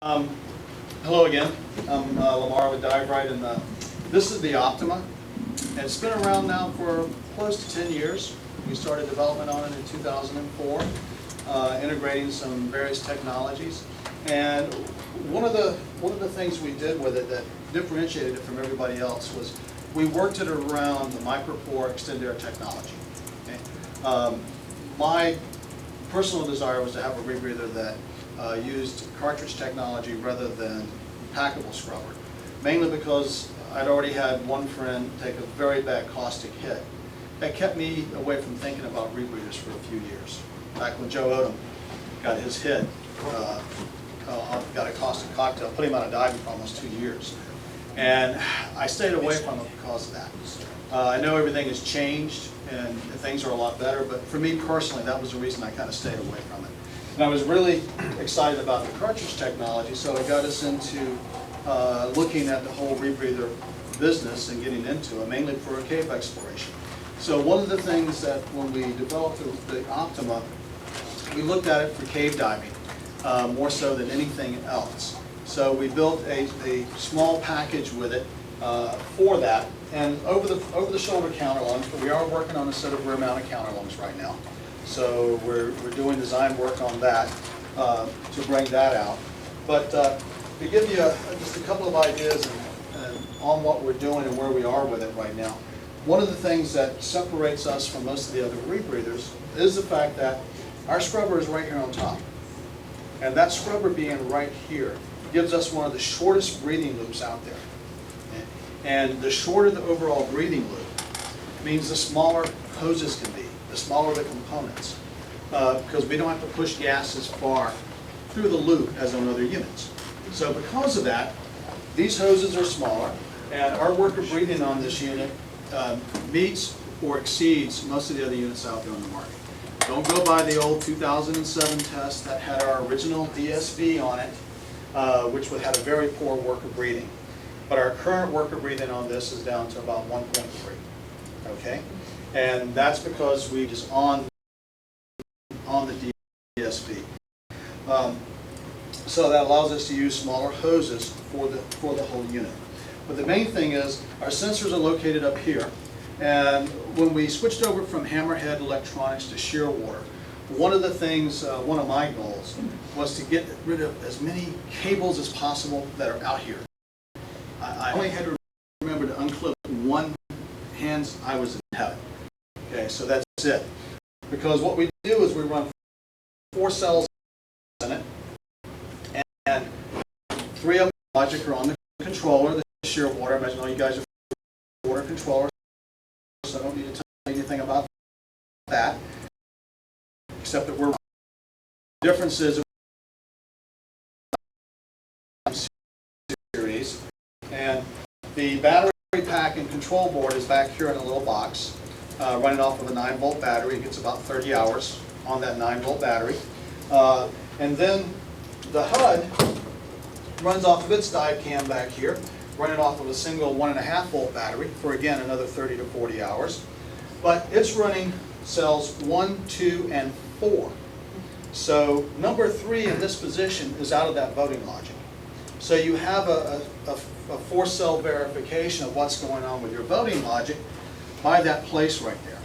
Hello again. I'm Lamar with Dive Rite, and this is the Optima. And it's been around now for close to 10 years. We started development on it in 2004, integrating some various technologies. And one of the things we did with it that differentiated it from everybody else was we worked it around the micropore extended air technology. Okay? My personal desire was to have a rebreather that used cartridge technology rather than packable scrubber, mainly because I'd already had one friend take a very bad caustic hit. That kept me away from thinking about rebreathers for a few years. Back when Joe Odom got his hit, got a caustic cocktail, put him out of diving for almost 2 years. And I stayed away from it because of that. I know everything has changed and things are a lot better, but for me personally, that was the reason I kind of stayed away from it. And I was really excited about the cartridge technology, so it got us into looking at the whole rebreather business and getting into it, mainly for cave exploration. So one of the things that when we developed the Optima, we looked at it for cave diving, more so than anything else. So we built a small package with it for that, and over the shoulder counterlungs, but we are working on a set of rear mounted counterlungs right now. So we're doing design work on that to bring that out. But to give you just a couple of ideas on what we're doing and where we are with it right now, one of the things that separates us from most of the other rebreathers is the fact that our scrubber is right here on top. And that scrubber being right here gives us one of the shortest breathing loops out there. And the shorter the overall breathing loop means the smaller hoses can be, the smaller the components, because we don't have to push gas as far through the loop as on other units. So because of that, these hoses are smaller, and our worker breathing on this unit meets or exceeds most of the other units out there on the market. Don't go by the old 2007 test that had our original DSV on it, which had a very poor worker breathing. But our current worker breathing on this is down to about 1.3, okay? And that's because we just on the DSV. So that allows us to use smaller hoses for the whole unit. But the main thing is our sensors are located up here. And when we switched over from hammerhead electronics to Shearwater, one of the things, one of my goals was to get rid of as many cables as possible that are out here. I only had to remember to unclip one hands, I was in heaven. Okay, so that's it. Because what we do is we run 4 cells in it, and 3 of them logic are on the controller, the Shearwater. Imagine all you guys are water controllers, so I don't need to tell you anything about that, except that we're differences series, and the battery pack and control board is back here in a little box, running off of a 9-volt battery. It gets about 30 hours on that 9-volt battery, and then the HUD runs off of its dive cam back here, running off of a single 1.5-volt battery for, again, another 30 to 40 hours. But it's running cells 1, 2, and 4. So number 3 in this position is out of that voting logic. So you have a 4-cell verification of what's going on with your voting logic by that place right there.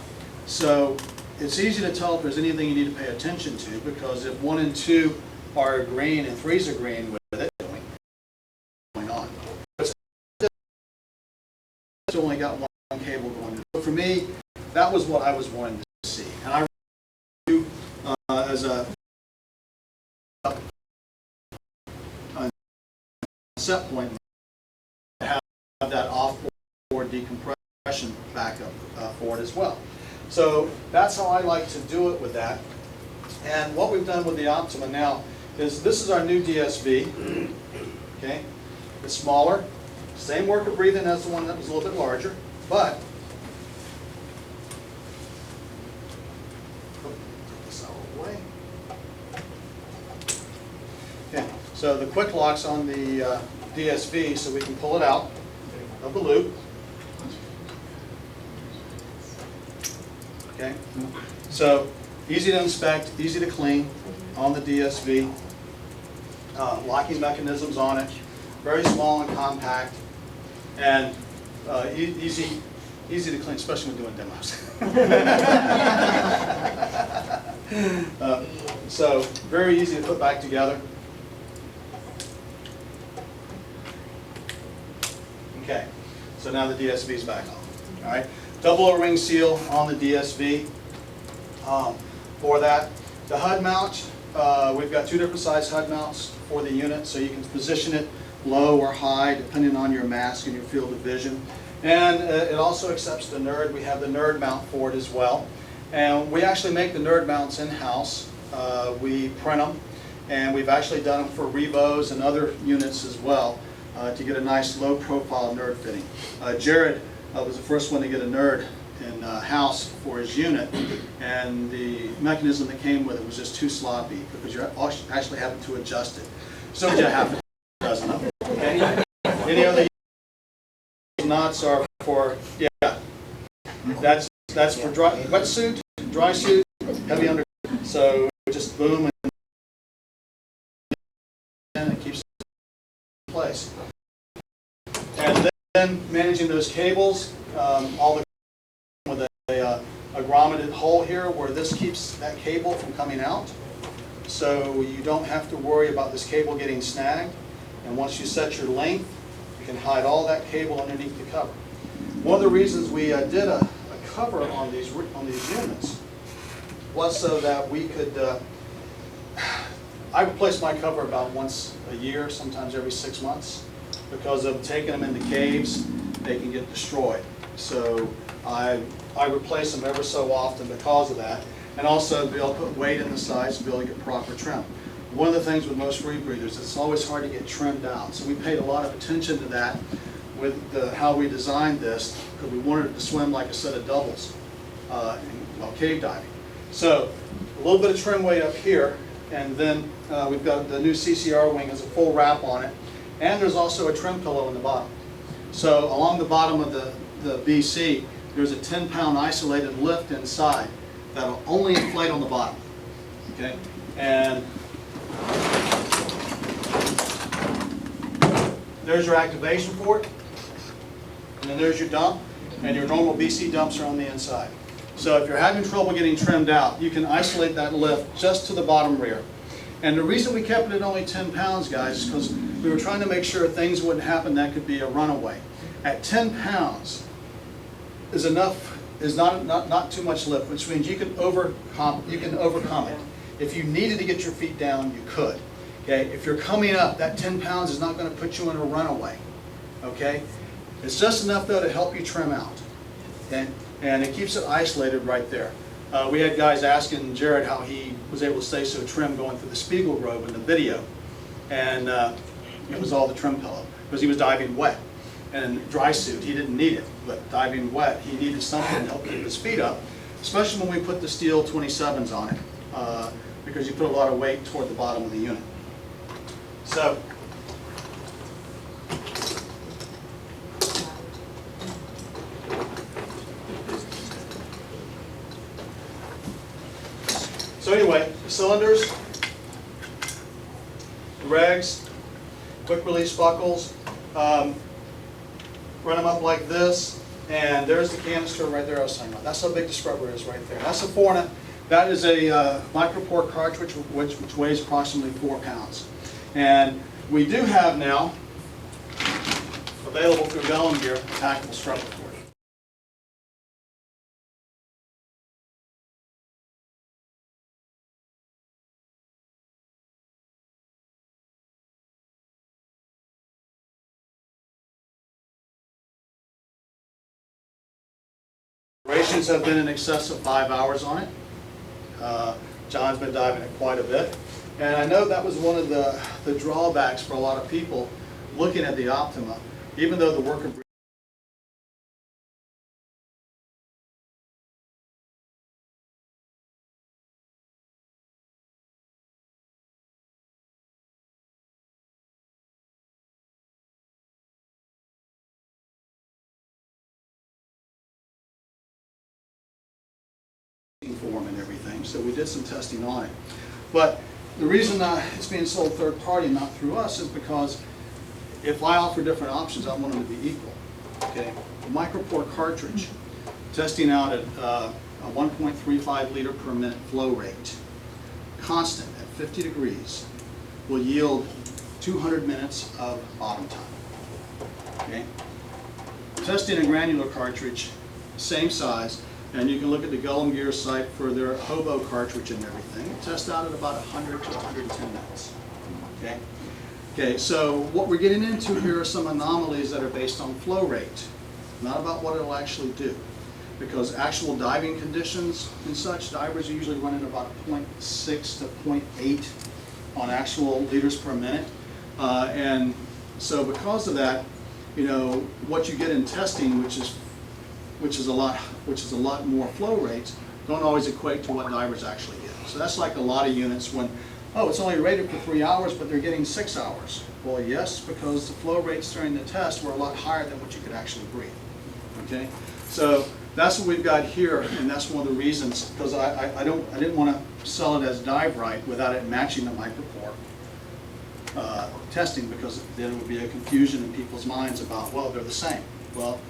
So it's easy to tell if there's anything you need to pay attention to, because if 1 and 2 are agreeing and 3's agreeing with it, going on. It's only got one cable going in. So for me, that was what I was wanting to see. And I do as a set point, have that off-board decompression backup for it as well. So that's how I like to do it with that. And what we've done with the Optima now is this is our new DSV. Okay, it's smaller, same worker breathing as the one that was a little bit larger, but take this out of the way. Okay, so the quick lock's on the DSV, so we can pull it out of the loop. Okay, so easy to inspect, easy to clean on the DSV. locking mechanisms on it, very small and compact, and easy to clean, especially when doing demos. So very easy to put back together. Okay, so now the DSV is back on. All right, double O-ring seal on the DSV. For that, the HUD mount, we've got two different size HUD mounts for the unit, so you can position it low or high depending on your mask and your field of vision. And it also accepts the NERD. We have the NERD mount for it as well. And we actually make the NERD mounts in-house. We print them, and we've actually done them for Revos and other units as well to get a nice low-profile NERD fitting. Jared was the first one to get a NERD in-house for his unit, and the mechanism that came with it was just too sloppy because you're actually having to adjust it. So you have a dozen of them. Any other knots are for, yeah, that's for dry, wetsuit, dry suit, heavy under. So just boom and it keeps it in place. And then managing those cables, all the with a grommeted hole here where this keeps that cable from coming out. So you don't have to worry about this cable getting snagged. And once you set your length, you can hide all that cable underneath the cover. One of the reasons we did a cover on these units was so that we could, I replace my cover about once a year, sometimes every 6 months, because of taking them into caves, they can get destroyed. So I replace them ever so often because of that, and also to be able to put weight in the sides to be able to get proper trim. One of the things with most rebreathers, it's always hard to get trimmed out. So we paid a lot of attention to that with how we designed this, because we wanted it to swim like a set of doubles while cave diving. So a little bit of trim weight up here, and then we've got the new CCR wing has a full wrap on it, and there's also a trim pillow in the bottom. So along the bottom of the BC, there's a 10-pound isolated lift inside that'll only inflate on the bottom. Okay, and there's your activation port, and then there's your dump, and your normal BC dumps are on the inside. So if you're having trouble getting trimmed out, you can isolate that lift just to the bottom rear. And the reason we kept it at only 10 pounds, guys, is because we were trying to make sure things wouldn't happen that could be a runaway. At 10 pounds is enough, is not too much lift, which means you can overcome it. If you needed to get your feet down, you could. Okay, if you're coming up, that 10 pounds is not going to put you in a runaway. Okay, it's just enough though to help you trim out. Okay, and it keeps it isolated right there. We had guys asking Jared how he was able to stay so trim going through the Spiegel Grove in the video, and it was all the trim pillow because he was diving wet. And dry suit, he didn't need it, but diving wet, he needed something to help keep his feet up, especially when we put the steel 27s on it, because you put a lot of weight toward the bottom of the unit. So, anyway, cylinders, the regs, quick release buckles, run them up like this, and there's the canister right there I was talking about. That's how big the scrubber is right there. That's a 4. That is a micro-pore cartridge which weighs approximately 4 pounds. And we do have now available through Vellum Gear a packable scrubber for it. Operations have been in excess of 5 hours on it. John's been diving it quite a bit. And I know that was one of the drawbacks for a lot of people looking at the Optima, even though the work of form and everything, so we did some testing on it. But the reason it's being sold third party, not through us, is because if I offer different options, I want them to be equal. Okay, the micropore cartridge, testing out at a 1.35 liter per minute flow rate, constant at 50 degrees, will yield 200 minutes of bottom time. Okay, testing a granular cartridge, same size, and you can look at the Gullum Gear site for their hobo cartridge and everything. Test out at about 100 to 110 minutes. Okay. Okay, so what we're getting into here are some anomalies that are based on flow rate, not about what it'll actually do. Because actual diving conditions and such, divers are usually running about 0.6 to 0.8 on actual liters per minute. And so because of that, you know, what you get in testing, which is a lot more flow rates, don't always equate to what divers actually get. So that's like a lot of units when, oh, it's only rated for 3 hours, but they're getting 6 hours. Well, yes, because the flow rates during the test were a lot higher than what you could actually breathe. Okay, so that's what we've got here, and that's one of the reasons, because I didn't want to sell it as Dive Rite without it matching the micropore testing, because then it would be a confusion in people's minds about, well, they're the same. Well,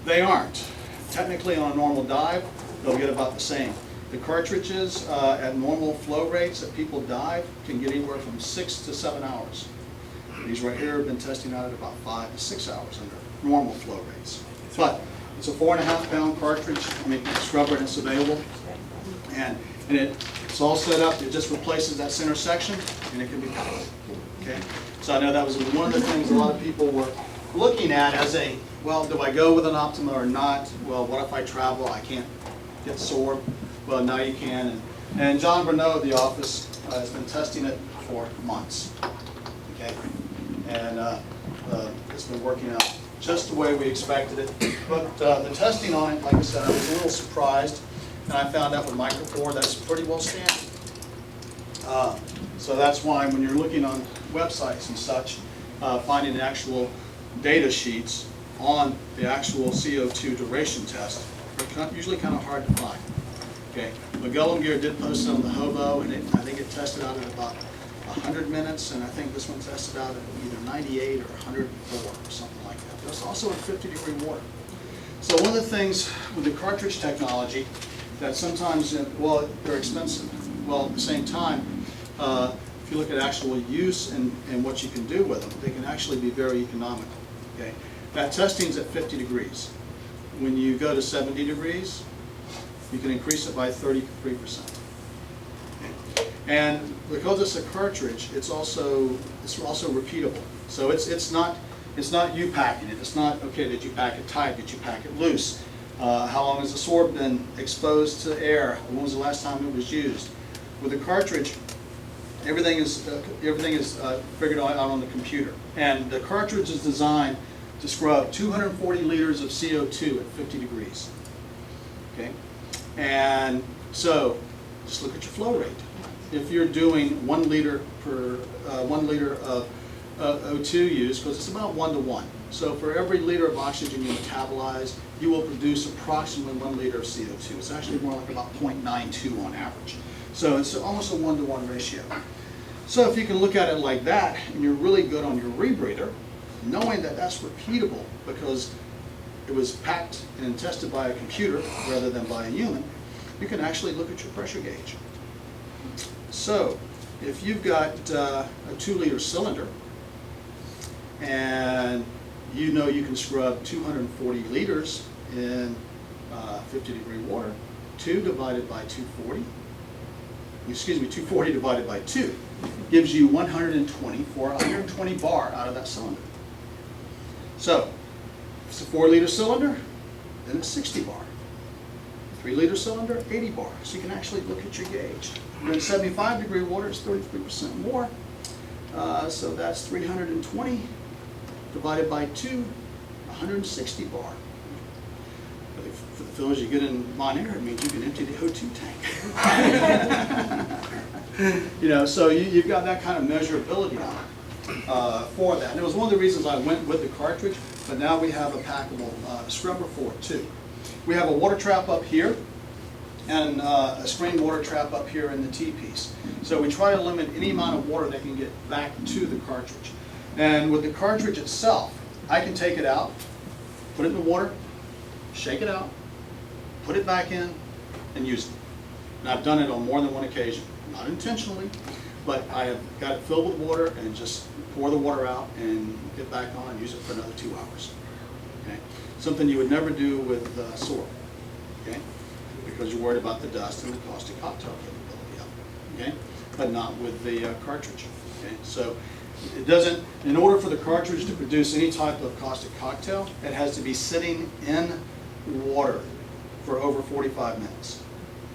they aren't. Technically, on a normal dive, they'll get about the same. The cartridges at normal flow rates that people dive can get anywhere from 6 to 7 hours. These right here have been testing out at about 5 to 6 hours under normal flow rates. But it's a 4.5 pound cartridge, scrubber, and it's available. And it's all set up, it just replaces that center section, and it can be powered. Okay? So I know that was one of the things a lot of people were looking at as a, well, do I go with an Optima or not? Well, what if I travel, I can't get sore? Well, now you can. And John Bruneau at the office has been testing it for months. Okay? And it's been working out just the way we expected it. But the testing on it, like I said, I was a little surprised. And I found out with micropore that's pretty well standard. So that's why when you're looking on websites and such, finding the actual data sheets on the actual CO2 duration test are usually kind of hard to find. Okay, Gullum Gear did post it on the hobo, and I think it tested out at about 100 minutes, and I think this one tested out at either 98 or 104 or something like that. But it's also at 50-degree water. So one of the things with the cartridge technology that sometimes, well, they're expensive. Well, at the same time, if you look at actual use and what you can do with them, they can actually be very economical. Okay, that testing's at 50 degrees. When you go to 70 degrees, you can increase it by 33%. Okay. And because it's a cartridge, it's also repeatable. So it's not you packing it. It's not, okay, did you pack it tight? Did you pack it loose? How long has the sword been exposed to air? When was the last time it was used? With a cartridge, everything is figured out on the computer. And the cartridge is designed to scrub 240 liters of CO2 at 50 degrees. Okay? And so, just look at your flow rate. If you're doing 1 liter per 1 liter of O2 use, because it's about 1 to 1. So for every liter of oxygen you metabolize, you will produce approximately 1 liter of CO2. It's actually more like about 0.92 on average. So it's almost a 1 to 1 ratio. So if you can look at it like that, and you're really good on your rebreather, knowing that that's repeatable because it was packed and tested by a computer rather than by a human, you can actually look at your pressure gauge. So if you've got a 2-liter cylinder and you know you can scrub 240 liters in 50-degree water, 2 divided by 240, excuse me, 240 divided by 2 gives you 120 for 120 bar out of that cylinder. So if it's a 4-liter cylinder, then it's 60 bar. 3-liter cylinder, 80 bar. So you can actually look at your gauge. When 75-degree water, it's 33% more. So that's 320 divided by 2, 160 bar. For the fills you get in Mon Air, it means you can empty the O2 tank. You know, so you've got that kind of measurability on it for that. And it was one of the reasons I went with the cartridge, but now we have a packable scrubber for it too. We have a water trap up here, and a screen water trap up here in the T-piece. So we try to limit any amount of water that can get back to the cartridge. And with the cartridge itself, I can take it out, put it in the water, shake it out, put it back in, and use it. And I've done it on more than one occasion. Not intentionally, but I have got it filled with water and just pour the water out and get back on and use it for another 2 hours. Okay? Something you would never do with soil, okay? Because you're worried about the dust and the caustic cocktail capability of it, okay? But not with the cartridge, okay? So it doesn't, in order for the cartridge to produce any type of caustic cocktail, it has to be sitting in water for over 45 minutes.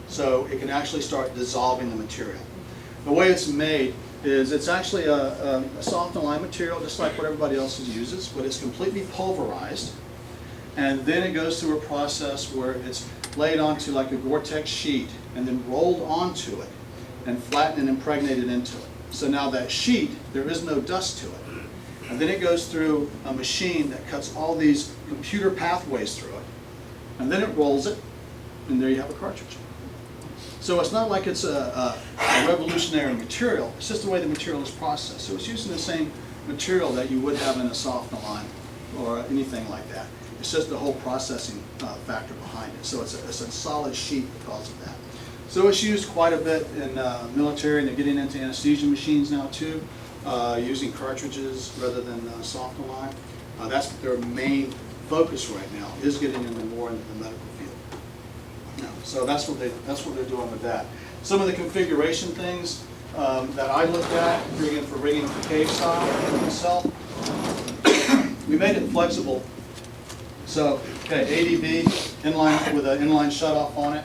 So it can actually start dissolving the material. The way it's made is it's actually a soft and lime material, just like what everybody else uses, but it's completely pulverized. And then it goes through a process where it's laid onto like a Gore-Tex sheet and then rolled onto it and flattened and impregnated into it. So now that sheet, there is no dust to it. And then it goes through a machine that cuts all these computer pathways through it. And then it rolls it, and there you have a cartridge. So it's not like it's a revolutionary material, it's just the way the material is processed. So it's using the same material that you would have in a soft lime or anything like that. It's just the whole processing factor behind it. So it's a solid sheet because of that. So it's used quite a bit in military, and they're getting into anesthesia machines now too, using cartridges rather than soft lime. That's their main focus right now, is getting into more into the medical field. So that's what they're doing with that. Some of the configuration things that I looked at, for rigging for cave style for myself, we made it flexible. So, okay, ADV inline with an inline shutoff on it,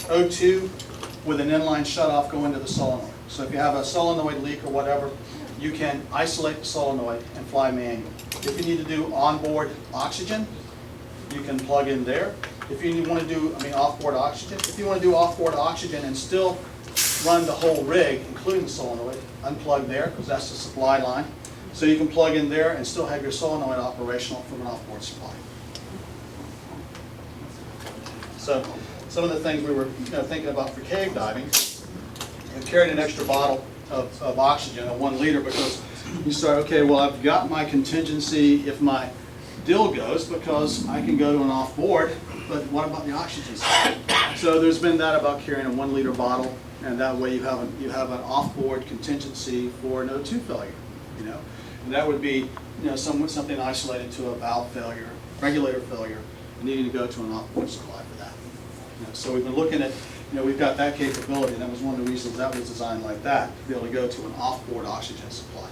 O2 with an inline shutoff going to the solenoid. So if you have a solenoid leak or whatever, you can isolate the solenoid and fly manual. If you need to do onboard oxygen, you can plug in there. If you want to do, offboard oxygen. If you want to do offboard oxygen and still run the whole rig, including the solenoid, unplug there, because that's the supply line. So you can plug in there and still have your solenoid operational from an offboard supply. So some of the things we were thinking about for cave diving, I carried an extra bottle of oxygen, a 1 liter, because you start, okay, well, I've got my contingency if my dill goes, because I can go to an off-board, but what about the oxygen side? So there's been that about carrying a 1 liter bottle, and that way you have an off-board contingency for an O2 failure, and that would be something isolated to a valve failure, regulator failure, needing to go to an off-board supply for that. So we've been looking at, we've got that capability, and that was one of the reasons that was designed like that, to be able to go to an off-board oxygen supply.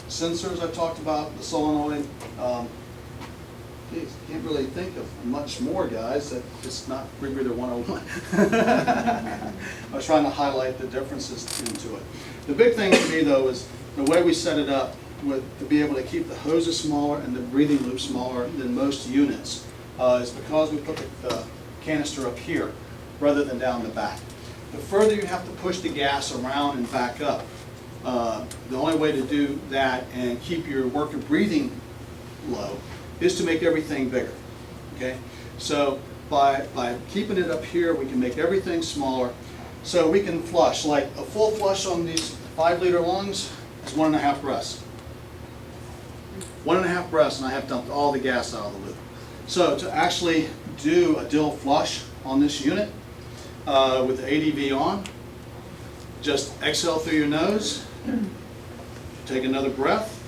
Sensors I've talked about, the solenoid. Geez, can't really think of much more, guys. It's not Rebreather 101. I was trying to highlight the differences into it. The big thing for me, though, is the way we set it up to be able to keep the hoses smaller and the breathing loop smaller than most units is because we put the canister up here rather than down the back. The further you have to push the gas around and back up, the only way to do that and keep your worker breathing low is to make everything bigger. Okay, so by keeping it up here, we can make everything smaller, so we can flush. Like a full flush on these 5 liter lungs is 1.5 breaths. 1.5 breaths, and I have dumped all the gas out of the loop. So to actually do a dill flush on this unit with the ADV on, just exhale through your nose, take another breath,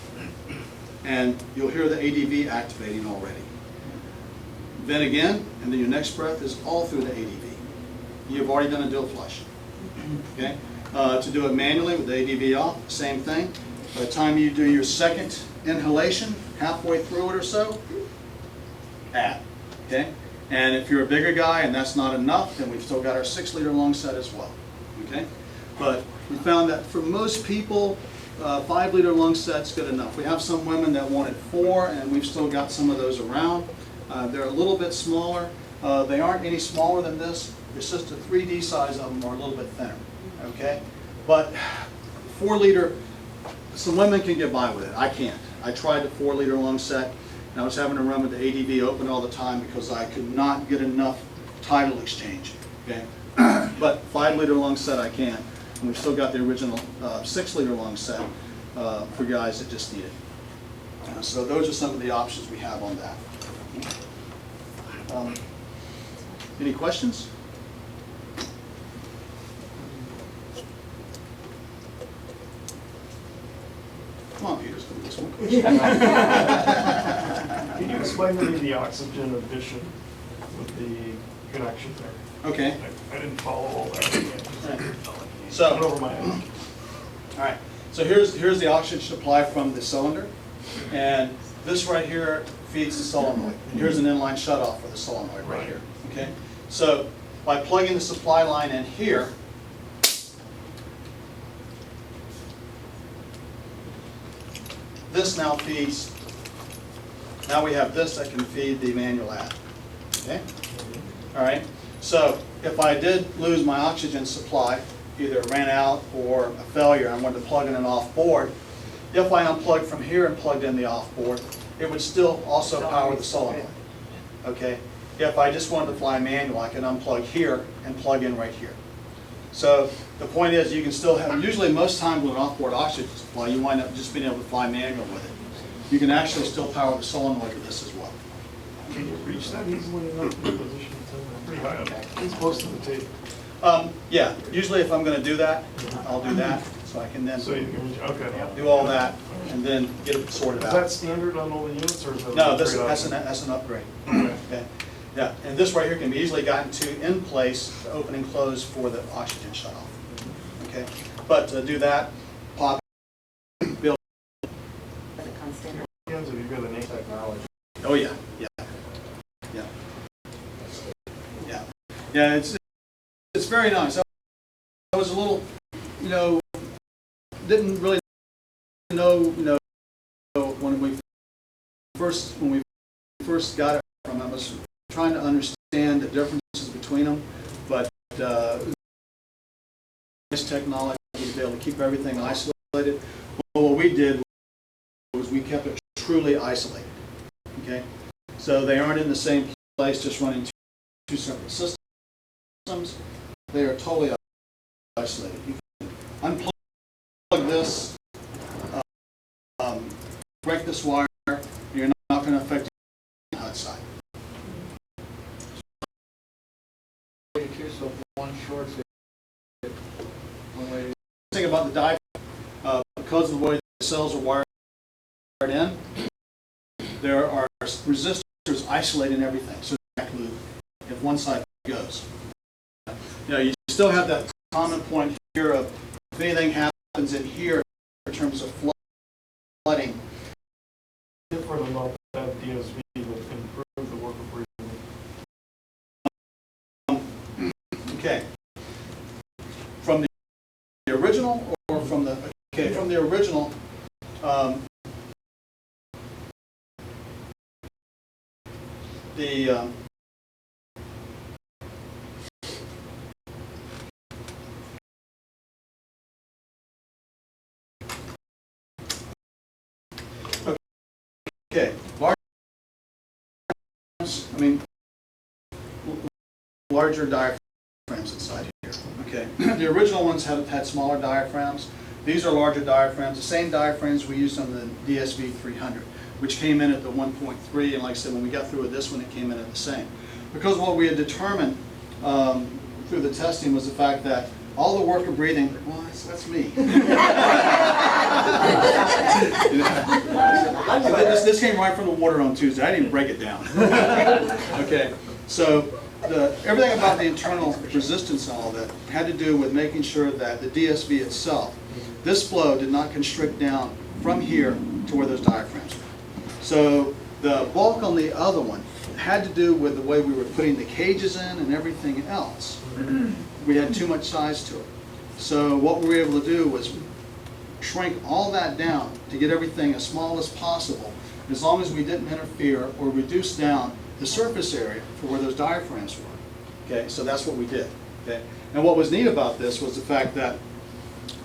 and you'll hear the ADV activating already. Then again, and then your next breath is all through the ADV. You've already done a dill flush. Okay? To do it manually with the ADV off, same thing. By the time you do your second inhalation, halfway through it or so, add. Okay? And if you're a bigger guy and that's not enough, then we've still got our 6 liter lung set as well. Okay? But we found that for most people, 5 liter lung set's good enough. We have some women that wanted 4, and we've still got some of those around. They're a little bit smaller. They aren't any smaller than this. It's just the 3D size of them are a little bit thinner. Okay? But 4 liter, some women can get by with it. I can't. I tried the 4-liter long set, and I was having to run with the ADV open all the time because I could not get enough tidal exchange. Okay, but 5-liter long set I can, and we've still got the original 6-liter long set for guys that just need it. So those are some of the options we have on that. Any questions? Come on, Peter, let's do this one. Can you explain to me the oxygen addition with the connection there? Okay. I didn't follow all that. So, Went over my head. all right. So here's the oxygen supply from the cylinder, and this right here feeds the solenoid. And here's an inline shutoff for the solenoid right here. Okay. So by plugging the supply line in here, this now feeds. Now we have this that can feed the manual add. Okay. All right. So if I did lose my oxygen supply, either it ran out or a failure, I wanted to plug in an off board. If I unplugged from here and plugged in the off board, it would still also power the solenoid. Okay. If I just wanted to fly manual, I can unplug here and plug in right here. So the point is, you can still have. Usually, most times with an off-board oxygen supply, you wind up just being able to fly manual with it. You can actually still power the solenoid with this as well. Can you reach that easily enough in your position? Pretty high up. It's close to the tape. Yeah, usually if I'm going to do that, I'll do that, so I can then So you can reach, okay. do all that and then get it sorted Is out. that standard on all the units, or is that? No, an upgrade that's an upgrade. option? Okay. Yeah, and this right here can be easily gotten to in place, the open and close for the oxygen shutoff. Okay, but to do that, pop, build. Depends if you've got an technology. Oh yeah, yeah, yeah, yeah, yeah. It's very nice. I was a little, didn't really know, when we first got it from them, I was trying to understand the differences between them, but this technology to be able to keep everything isolated. Well, what we did was we kept it truly isolated. Okay, so they aren't in the same place, just running two separate systems. They are totally isolated. You can unplug this, break this wire. You're not going to affect the HUD side. So one short The thing about the dive, because of the way the cells are wired in, there are resistors isolating everything. So if one side goes, you still have that common point here of if anything happens in here in terms of flooding. Different enough that DSV would improve the work of breathing. Okay. From the original or from the from the original. Okay, larger diaphragms inside here. Okay, the original ones had smaller diaphragms. These are larger diaphragms, the same diaphragms we used on the DSV 300, which came in at the 1.3, and like I said, when we got through with this one, it came in at the same. Because what we had determined through the testing was the fact that all the work of breathing, well, that's me. This came right from the water on Tuesday. I didn't even break it down. Okay, so everything about the internal resistance and all that had to do with making sure that the DSV itself, this flow did not constrict down from here to where those diaphragms were. So the bulk on the other one had to do with the way we were putting the cages in and everything else. We had too much size to it. So what we were able to do was shrink all that down to get everything as small as possible, as long as we didn't interfere or reduce down the surface area for where those diaphragms were. Okay, so that's what we did. Okay, and what was neat about this was the fact that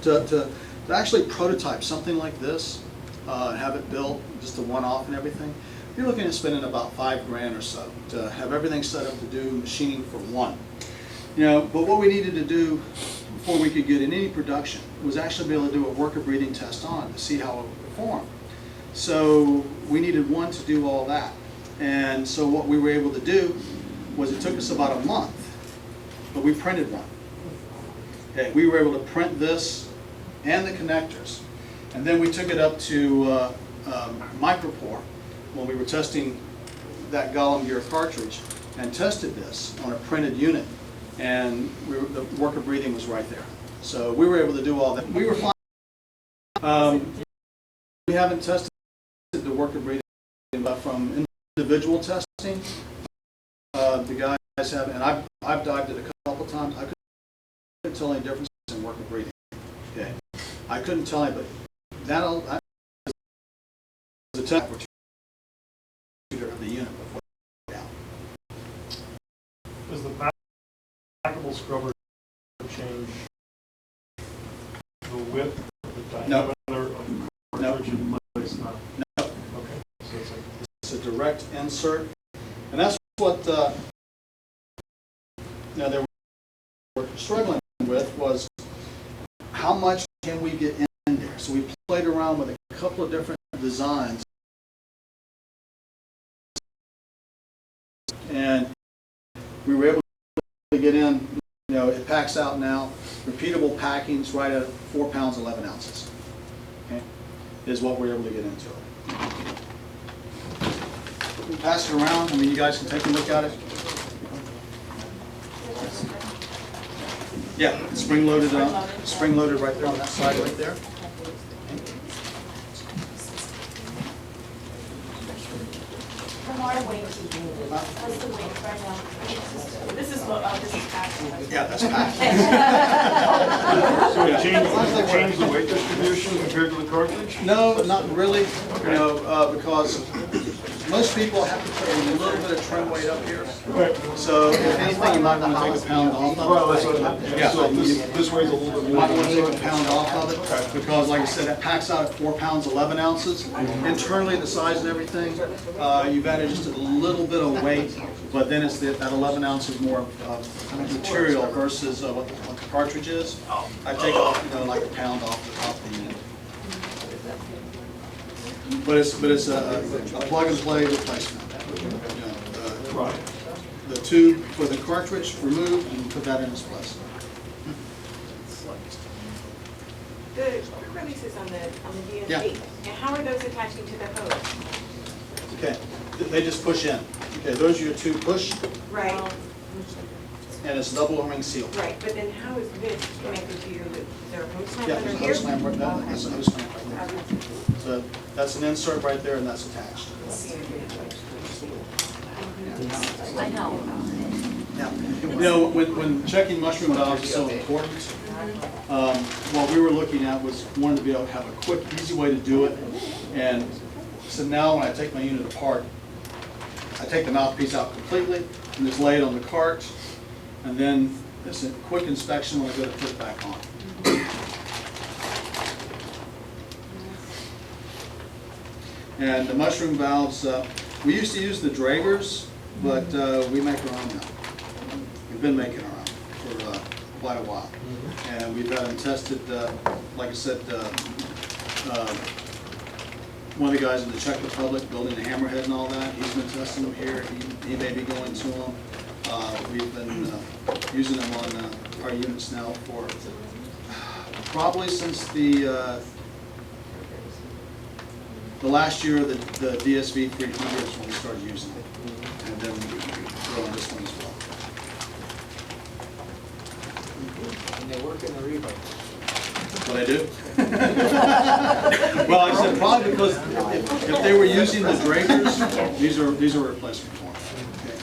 to actually prototype something like this have it built, just a one-off and everything, you're looking at spending about $5,000 or so to have everything set up to do machining for one. But what we needed to do before we could get in any production was actually be able to do a worker breathing test on it to see how it would perform. So we needed one to do all that. And so what we were able to do was, it took us about a month, but we printed one. Okay, we were able to print this and the connectors. And then we took it up to Micropore when we were testing that Golem gear cartridge, and tested this on a printed unit. And the worker breathing was right there. So we were able to do all that. We were fine. We haven't tested the worker breathing, but from individual testing, the guys have, and I've dived it a couple times. I couldn't tell any difference in worker breathing. Okay, I couldn't tell any, but that'll the temperature of the unit before down. Does the packable scrubber change the width of the diameter of the cartridge in place? No. Okay. So it's a direct insert, and that's what they were struggling with, was how much can we get in there. So we played around with a couple of different designs, and we were able to get in. It packs out now. Repeatable packings right at 4 pounds 11 ounces. Okay, is what we're able to get into it. We pass it around. I mean, you guys can take a look at it. Yeah, spring loaded right there on that side right there. Lamar, what's the weight right now? This is packed. Yeah, that's packed. So it changed the weight distribution compared to the cartridge? No, not really. Because most people have to put a little bit of trim weight up here. Right. So if anything, you might want to take a pound off of it. Well, that's what, yeah. So this weighs a little bit You more. might want to take a pound off of it, because like I said, it packs out at 4 pounds 11 ounces. Internally, the size and everything, you've added just a little bit of weight, but then it's that 11 ounces more material versus what the cartridge is. I take off, like a pound off the unit. But it's a plug and play replacement. Right. The tube for the cartridge removed and put that in its place. The quick releases on the DSV, Yeah. and how are those attaching to the hose? Okay, they just push in. Okay, those are your two push, Right, and it's double ring seal. right, but then how is this connected to your loop? Is there a hose clamp Yeah, under there's a here? hose clamp right there. There's a hose clamp right there. So that's an insert right there, and that's attached. I know. Now, when checking mushroom valves is so important, what we were looking at was wanting to be able to have a quick, easy way to do it. And so now when I take my unit apart, I take the mouthpiece out completely and just lay it on the cart, and then it's a quick inspection when I go to put it back on. And the mushroom valves, we used to use the Dragers, but we make our own now. We've been making our own for quite a while. And we've got them tested, like I said, one of the guys in the Czech Republic building the hammerhead and all that, he's been testing them here. He may be going to them. We've been using them on our units now for probably since the last year of the DSV 300 is when we started using it. And then we're on this one as well. And they work in the rebar. What I do? Well, like I said, probably because if they were using the Dragers, these are replacement for them. Okay.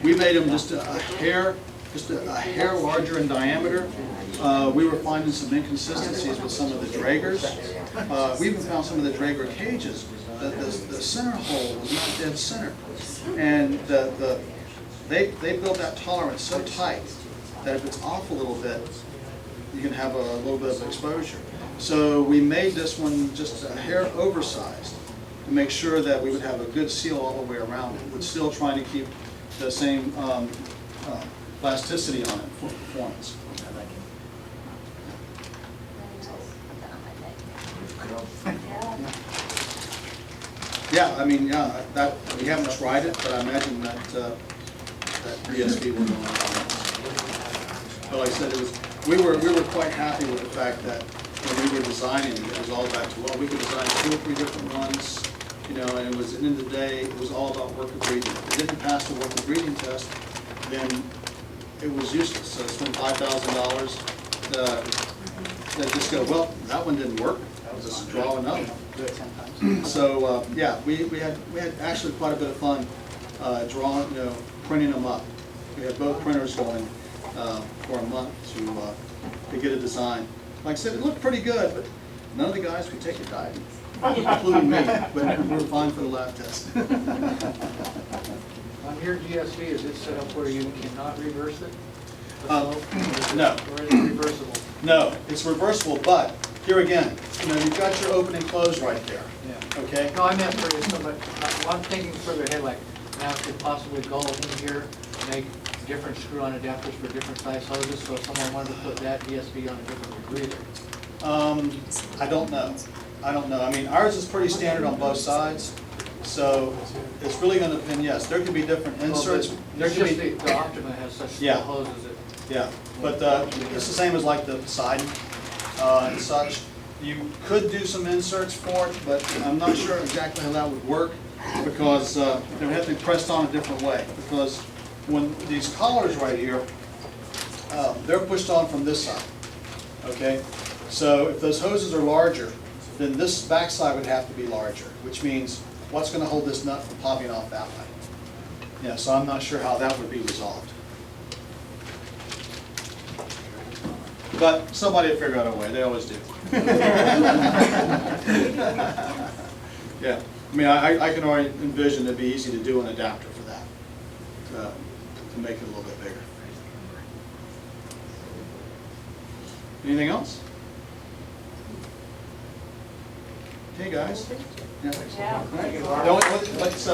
We made them just a hair larger in diameter. We were finding some inconsistencies with some of the Dragers. We even found some of the Drager cages. The center hole was not dead center, and they built that tolerance so tight that if it's off a little bit, you can have a little bit of exposure. So we made this one just a hair oversized to make sure that we would have a good seal all the way around it, but still trying to keep the same elasticity on it for performance. Yeah, I mean, yeah, that, we haven't tried it, but I imagine that, that DSP will go on. But like I said, we were quite happy with the fact that when we were designing, it was all back to, well, we could design 2 or 3 different ones, you know, and it was, at the end of the day, it was all about work of breathing. If it didn't pass the work of breathing test, then it was useless. So spend $5,000, they just go, well, that one didn't work, I'll just draw another one. Do it 10 times. So, yeah, we had actually quite a bit of fun drawing, you know, printing them up. We had both printers going for a month to get a design. Like I said, it looked pretty good, but none of the guys could take it diving, including me, but we were fine for the lab test. On your GSV, is it set up where you cannot reverse it? No. Or is it reversible? No, it's reversible, but here again, you know, you've got your open and close right there, Yeah. okay? No, I meant for this, but I'm thinking further ahead, like, now could possibly go in here, make different screw-on adapters for different size hoses, so if someone wanted to put that DSV on a different rebreather. I don't know. I don't know. I mean, ours is pretty standard on both sides, so it's really going to depend. Yes, there could be different inserts. There It's could just be. the Optima has such Yeah. small hoses that. Yeah, but it's the same as like the siding and such. You could do some inserts for it, but I'm not sure exactly how that would work because they would have to be pressed on a different way. Because when these collars right here, they're pushed on from this side. Okay, so if those hoses are larger, then this backside would have to be larger, which means what's going to hold this nut from popping off that way? Yeah, so I'm not sure how that would be resolved. But somebody will figure out a way, they always do. Yeah, I mean, I can already envision it'd be easy to do an adapter for that, to make it a little bit bigger. Anything else? Okay, guys? Yeah. Yeah. All right. Let's